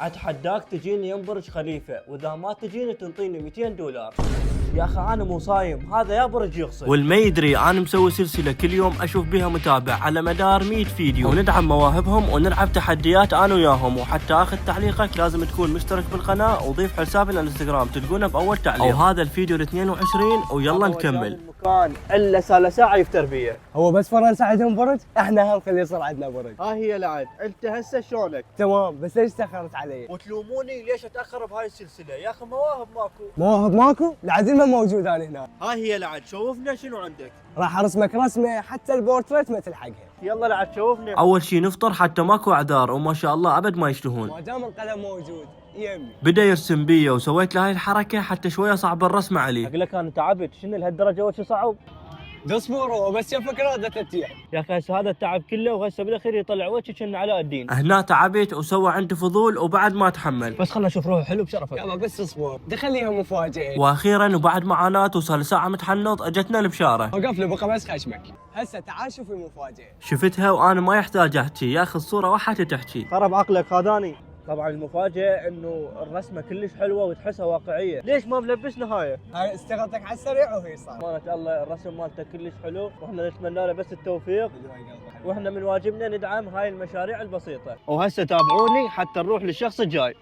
اتحداك تجيني يم برج خليفه، واذا ما تجيني تنطيني 200 دولار. يا اخي انا مو صايم، هذا يا برج يغسل. والما يدري انا مسوي سلسله كل يوم اشوف بها متابع على مدار 100 فيديو، وندعم مواهبهم ونلعب تحديات انا وياهم. وحتى اخذ تعليقك لازم تكون مشترك بالقناه وضيف حساب الانستغرام تلقونه باول تعليق. وهذا الفيديو ال 22 ويلا نكمل. المكان الا سال ساعه يفتر بيه. هو بس فرنسا عندهم برج، احنا هم خلي يصير عندنا برج. ها هي لعب. انت هسه شلونك؟ تمام، بس ليش تاخرت علي؟ وتلوموني ليش اتاخر بهاي السلسله؟ يا اخي مواهب ماكو. مواهب ماكو؟ العديل ما موجود انا هنا. ها هي لعب، شوفنا شنو عندك. راح ارسمك رسمه حتى البورتريت ما تلحقها. يلا لعب شوفنا. اول شي نفطر حتى ماكو اعذار، وما شاء الله ابد ما يشتهون. ما دام القلم موجود يمي. بدا يرسم بيا وسويت له هاي الحركه حتى شويه صعب الرسم عليه. اقول لك انا تعبت، شنو لهالدرجه وش صعب؟ اصبر، هو بس شافك رادة 3 ايام. يا اخي هسه هذا التعب كله وهسه بالاخير يطلع وجهك كأنه علاء الدين. هنا تعبت وسوى عندي فضول وبعد ما تحمل. بس خلنا نشوف روحه حلو بشرفك. يلا بس اصبر، دخليها مفاجأة. واخيرا وبعد معاناه وصار ساعه متحنط اجتنا البشاره. وقف له بقى بس خشمك. هسه تعال شوف المفاجأة. شفتها وانا ما يحتاج احكي، يا اخي الصوره وحدها تحكي. خرب عقلك هذاني. طبعا المفاجأة انه الرسمة كلش حلوة وتحسها واقعية، ليش ما ملبسنا هاي؟ هاي استغلتك على السريع وهي صار. امانة الله الرسم مالته كلش حلو، واحنا نتمنى له بس التوفيق، واحنا من واجبنا ندعم هاي المشاريع البسيطة. وهسه تابعوني حتى نروح للشخص الجاي.